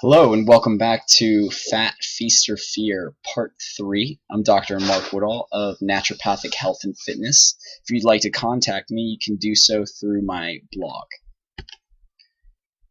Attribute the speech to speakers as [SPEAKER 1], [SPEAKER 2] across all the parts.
[SPEAKER 1] Hello and welcome back to Fat Feast or Fear Part 3. I'm Dr. Mark Woodall of Naturopathic Health and Fitness. If you'd like to contact me, you can do so through my blog.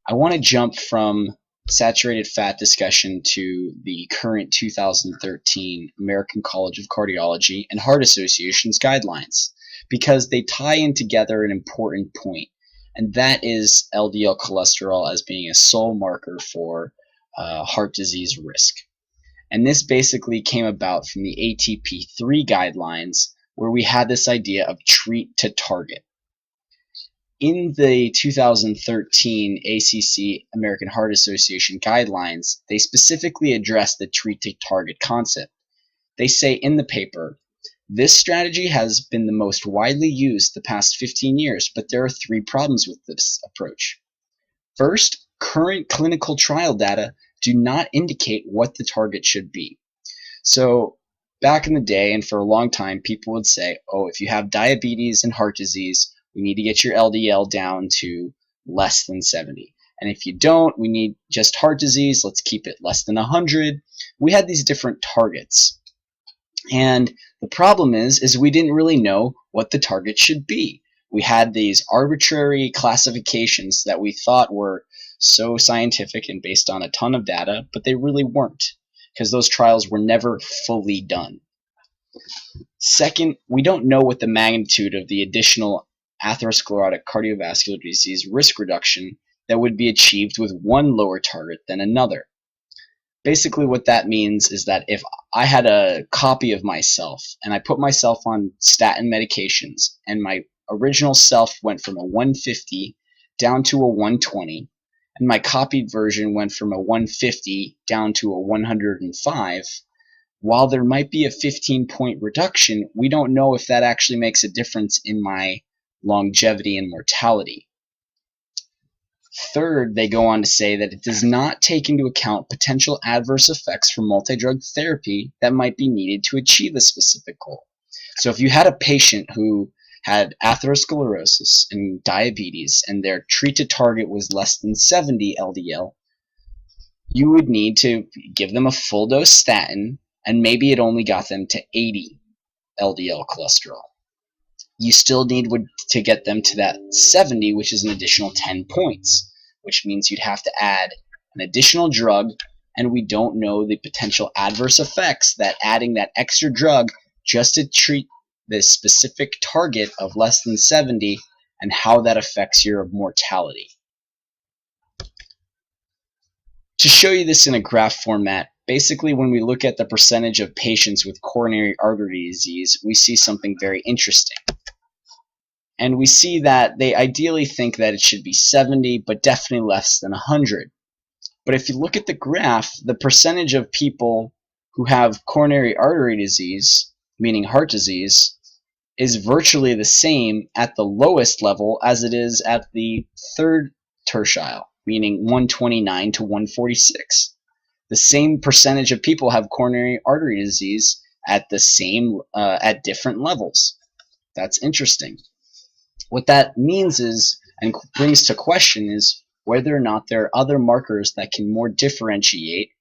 [SPEAKER 1] I want to jump from saturated fat discussion to the current 2013 American College of Cardiology and Heart Association's guidelines because they tie in together an important point, and that is LDL cholesterol as being a sole marker for heart disease risk. And this basically came about from the ATP3 guidelines, where we had this idea of treat to target. In the 2013 ACC American Heart Association guidelines, they specifically address the treat to target concept. They say in the paper, this strategy has been the most widely used the past 15 years, but there are three problems with this approach. First, current clinical trial data do not indicate what the target should be. So back in the day and for a long time, people would say, oh, if you have diabetes and heart disease, we need to get your LDL down to less than 70. And if you don't, we need just heart disease, let's keep it less than 100. We had these different targets. And the problem is we didn't really know what the target should be. We had these arbitrary classifications that we thought were so scientific and based on a ton of data, but they really weren't because those trials were never fully done. Second, we don't know what the magnitude of the additional atherosclerotic cardiovascular disease risk reduction that would be achieved with one lower target than another. Basically what that means is that if I had a copy of myself and I put myself on statin medications and my original self went from a 150 down to a 120 and my copied version went from a 150 down to a 105, while there might be a 15-point reduction, we don't know if that actually makes a difference in my longevity and mortality. Third, they go on to say that it does not take into account potential adverse effects from multi-drug therapy that might be needed to achieve a specific goal. So if you had a patient who had atherosclerosis and diabetes and their treat to target was less than 70 LDL, you would need to give them a full dose statin and maybe it only got them to 80 LDL cholesterol. You still need to get them to that 70, which is an additional 10 points, which means you'd have to add an additional drug, and we don't know the potential adverse effects that adding that extra drug just to treat this specific target of less than 70 and how that affects your mortality. To show you this in a graph format, basically when we look at the percentage of patients with coronary artery disease, we see something very interesting. And we see that they ideally think that it should be 70, but definitely less than 100. But if you look at the graph, the percentage of people who have coronary artery disease, meaning heart disease, is virtually the same at the lowest level as it is at the third tertile, meaning 129 to 146. The same percentage of people have coronary artery disease at at different levels. That's interesting. What that means is, and brings to question, is whether or not there are other markers that can more differentiate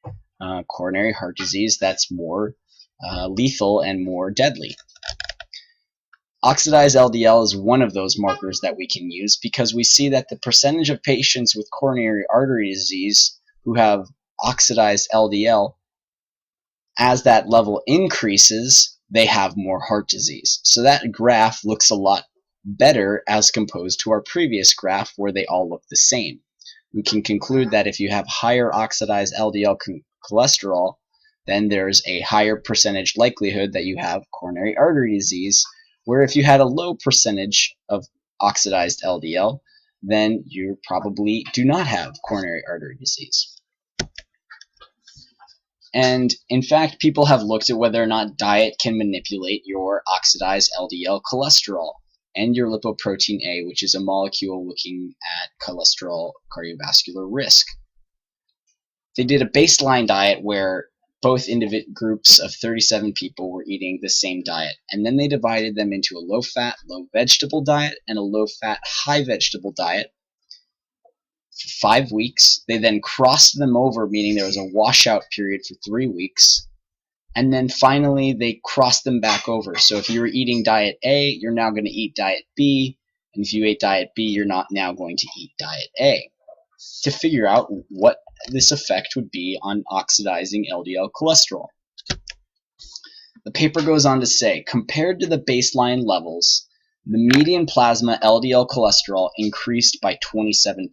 [SPEAKER 1] coronary heart disease that's more lethal and more deadly. Oxidized LDL is one of those markers that we can use because we see that the percentage of patients with coronary artery disease who have oxidized LDL, as that level increases, they have more heart disease. So that graph looks a lot better as composed to our previous graph where they all look the same. We can conclude that if you have higher oxidized LDL cholesterol, then there's a higher percentage likelihood that you have coronary artery disease, where if you had a low percentage of oxidized LDL, then you probably do not have coronary artery disease. And in fact, people have looked at whether or not diet can manipulate your oxidized LDL cholesterol and your lipoprotein A, which is a molecule looking at cholesterol cardiovascular risk. They did a baseline diet where both groups of 37 people were eating the same diet, and then they divided them into a low-fat, low-vegetable diet and a low-fat, high-vegetable diet for 5 weeks. They then crossed them over, meaning there was a washout period for 3 weeks. And then finally, they crossed them back over. So if you were eating diet A, you're now going to eat diet B. And if you ate diet B, you're not now going to eat diet A, to figure out what this effect would be on oxidizing LDL cholesterol. The paper goes on to say, compared to the baseline levels, the median plasma LDL cholesterol increased by 27%.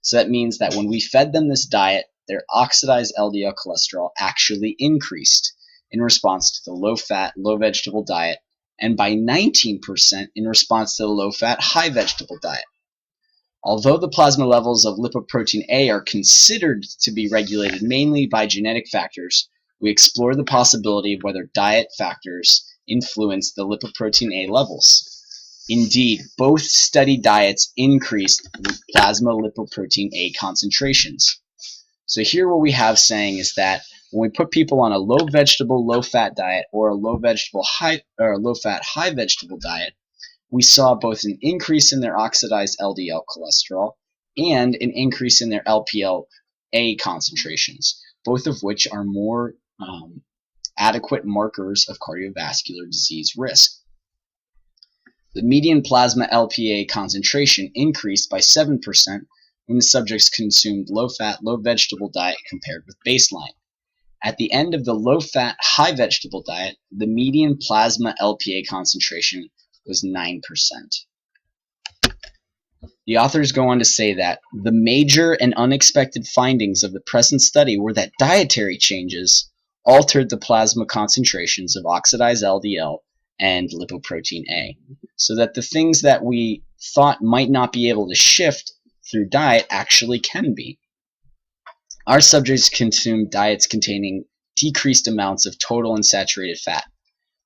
[SPEAKER 1] So that means that when we fed them this diet, their oxidized LDL cholesterol actually increased in response to the low-fat, low-vegetable diet, and by 19% in response to the low-fat, high-vegetable diet. Although the plasma levels of lipoprotein A are considered to be regulated mainly by genetic factors, we explore the possibility of whether diet factors influence the lipoprotein A levels. Indeed, both study diets increased plasma lipoprotein A concentrations. So here what we have saying is that when we put people on a low vegetable, low fat diet or a low fat, high vegetable diet, we saw both an increase in their oxidized LDL cholesterol and an increase in their LPL-A concentrations, both of which are more adequate markers of cardiovascular disease risk. The median plasma LPA concentration increased by 7% when the subjects consumed low-fat, low-vegetable diet compared with baseline. At the end of the low-fat, high-vegetable diet, the median plasma LPA concentration was 9%. The authors go on to say that the major and unexpected findings of the present study were that dietary changes altered the plasma concentrations of oxidized LDL and lipoprotein A, so that the things that we thought might not be able to shift through diet actually can be. Our subjects consumed diets containing decreased amounts of total and saturated fat.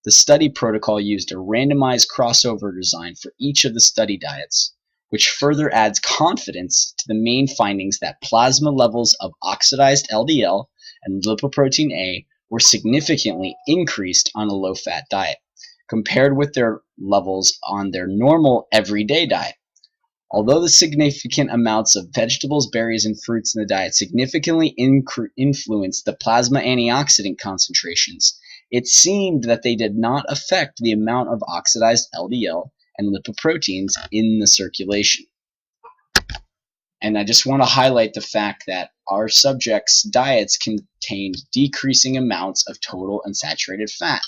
[SPEAKER 1] The study protocol used a randomized crossover design for each of the study diets, which further adds confidence to the main findings that plasma levels of oxidized LDL and lipoprotein A were significantly increased on a low-fat diet, compared with their levels on their normal everyday diet. Although the significant amounts of vegetables, berries, and fruits in the diet significantly influenced the plasma antioxidant concentrations, it seemed that they did not affect the amount of oxidized LDL and lipoproteins in the circulation. And I just want to highlight the fact that our subjects' diets contained decreasing amounts of total and saturated fat.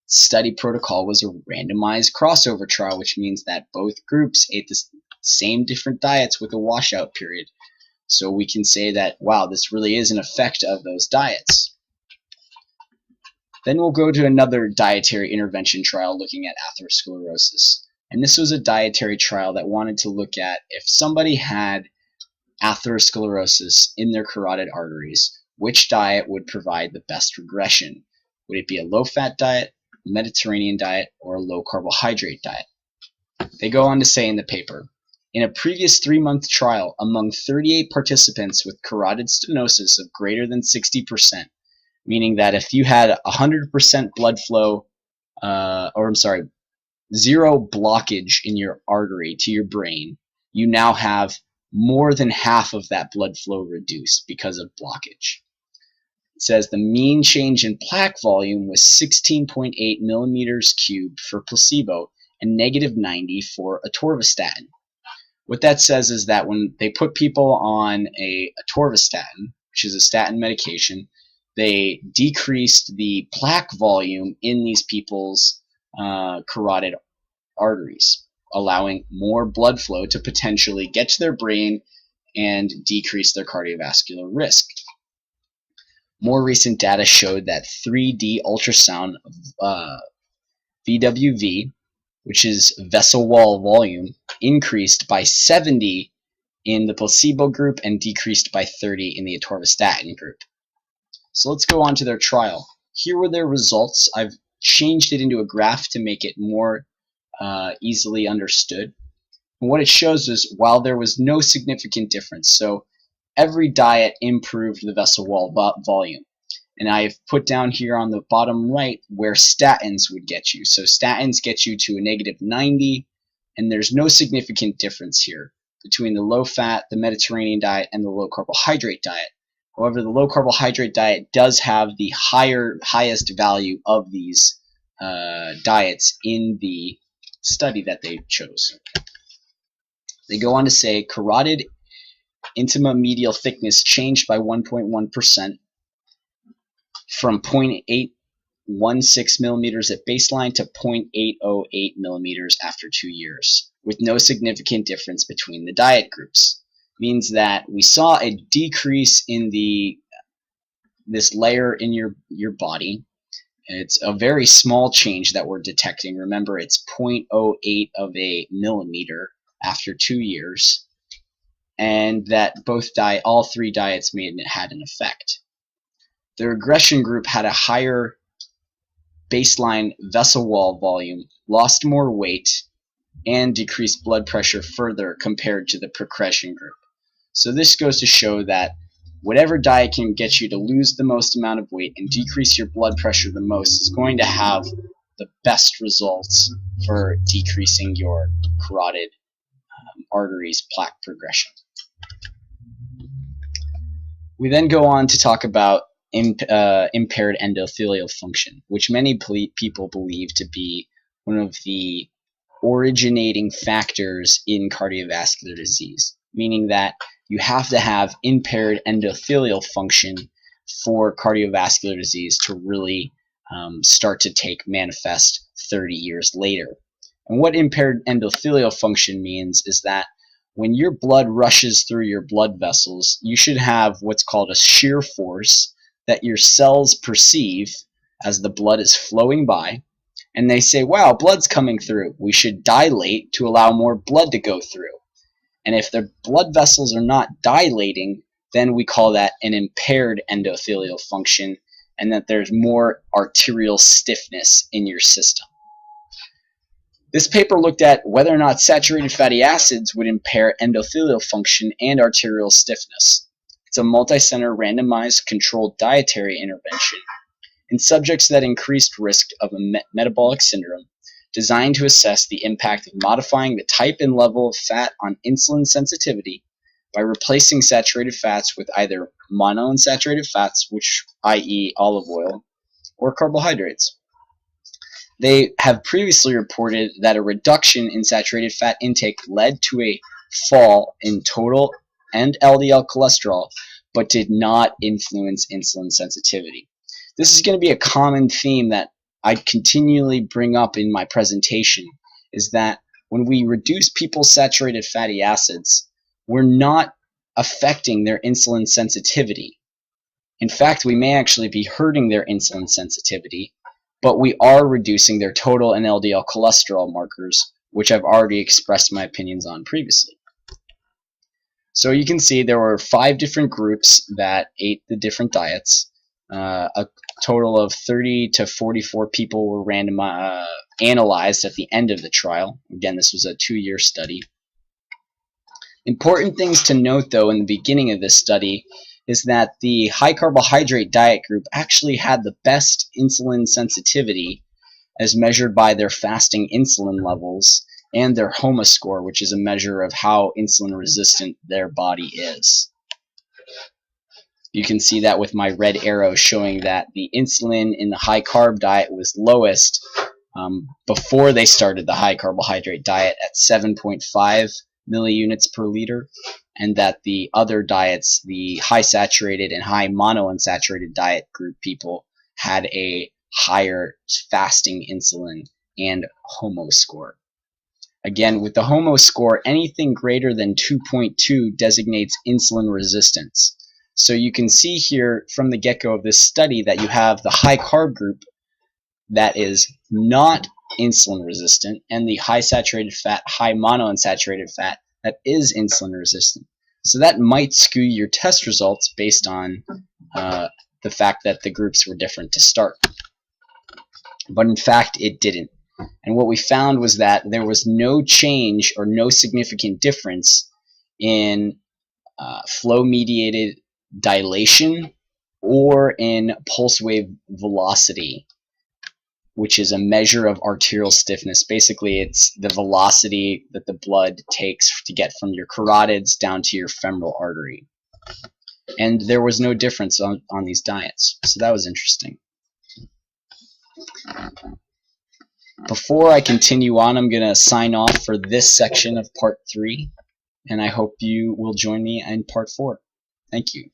[SPEAKER 1] Study protocol was a randomized crossover trial, which means that both groups ate the same different diets with a washout period. So we can say that, wow, this really is an effect of those diets. Then we'll go to another dietary intervention trial looking at atherosclerosis. And this was a dietary trial that wanted to look at if somebody had atherosclerosis in their carotid arteries, which diet would provide the best regression. Would it be a low-fat diet, Mediterranean diet, or a low-carbohydrate diet? They go on to say in the paper, in a previous 3-month trial among 38 participants with carotid stenosis of greater than 60%, meaning that if you had 100% blood flow, zero blockage in your artery to your brain, you now have more than half of that blood flow reduced because of blockage. It says the mean change in plaque volume was 16.8 millimeters cubed for placebo and negative 90 for atorvastatin. What that says is that when they put people on a atorvastatin, which is a statin medication, they decreased the plaque volume in these people's carotid arteries, allowing more blood flow to potentially get to their brain and decrease their cardiovascular risk. More recent data showed that 3D ultrasound VWV, which is vessel wall volume, increased by 70 in the placebo group and decreased by 30 in the atorvastatin group. So let's go on to their trial. Here were their results. I've changed it into a graph to make it more easily understood. And what it shows is while there was no significant difference, so every diet improved the vessel wall volume. And I've put down here on the bottom right where statins would get you. So statins get you to a negative 90, and there's no significant difference here. between the low-fat, the Mediterranean diet, and the low-carbohydrate diet. However, the low-carbohydrate diet does have the highest value of these diets in the study that they chose. They go on to say carotid intima medial thickness changed by 1.1% from 0.816 millimeters at baseline to 0.808 millimeters after 2 years, with no significant difference between the diet groups. Means that we saw a decrease in this layer in your body. It's a very small change that we're detecting. Remember, it's 0.08 of a millimeter after 2 years, and that all three diets had an effect. The regression group had a higher baseline vessel wall volume, lost more weight, and decreased blood pressure further compared to the progression group. So this goes to show that whatever diet can get you to lose the most amount of weight and decrease your blood pressure the most is going to have the best results for decreasing your carotid arteries plaque progression. We then go on to talk about impaired endothelial function, which many people believe to be one of the originating factors in cardiovascular disease, meaning that you have to have impaired endothelial function for cardiovascular disease to really start to take manifest 30 years later. And what impaired endothelial function means is that when your blood rushes through your blood vessels, you should have what's called a shear force that your cells perceive as the blood is flowing by, and they say, wow, blood's coming through. We should dilate to allow more blood to go through. And if the blood vessels are not dilating, then we call that an impaired endothelial function, and that there's more arterial stiffness in your system. This paper looked at whether or not saturated fatty acids would impair endothelial function and arterial stiffness. It's a multi-center randomized controlled dietary intervention in subjects that increased risk of a metabolic syndrome, designed to assess the impact of modifying the type and level of fat on insulin sensitivity by replacing saturated fats with either monounsaturated fats, which i.e. olive oil, or carbohydrates. They have previously reported that a reduction in saturated fat intake led to a fall in total and LDL cholesterol, but did not influence insulin sensitivity. This is going to be a common theme that I continually bring up in my presentation, is that when we reduce people's saturated fatty acids, we're not affecting their insulin sensitivity. In fact, we may actually be hurting their insulin sensitivity, but we are reducing their total and LDL cholesterol markers, which I've already expressed my opinions on previously. So you can see there were 5 different groups that ate the different diets. A total of 30 to 44 people were analyzed at the end of the trial. Again, this was a 2-year study. Important things to note, though, in the beginning of this study is that the high carbohydrate diet group actually had the best insulin sensitivity as measured by their fasting insulin levels and their HOMA score, which is a measure of how insulin resistant their body is. You can see that with my red arrow showing that the insulin in the high carb diet was lowest before they started the high carbohydrate diet at 7.5 milliunits per liter, and that the other diets, the high saturated and high monounsaturated diet group people, had a higher fasting insulin and HOMO score. Again, with the HOMO score, anything greater than 2.2 designates insulin resistance. So you can see here from the get-go of this study that you have the high carb group that is not insulin resistant, and the high saturated fat, high monounsaturated fat that is insulin resistant. So that might skew your test results based on the fact that the groups were different to start. But in fact, it didn't. And what we found was that there was no change or no significant difference in flow-mediated dilation or in pulse wave velocity which is a measure of arterial stiffness. Basically, it's the velocity that the blood takes to get from your carotids down to your femoral artery. And there was no difference on these diets, so that was interesting. Before I continue on, I'm going to sign off for this section of part 3, and I hope you will join me in part 4. Thank you.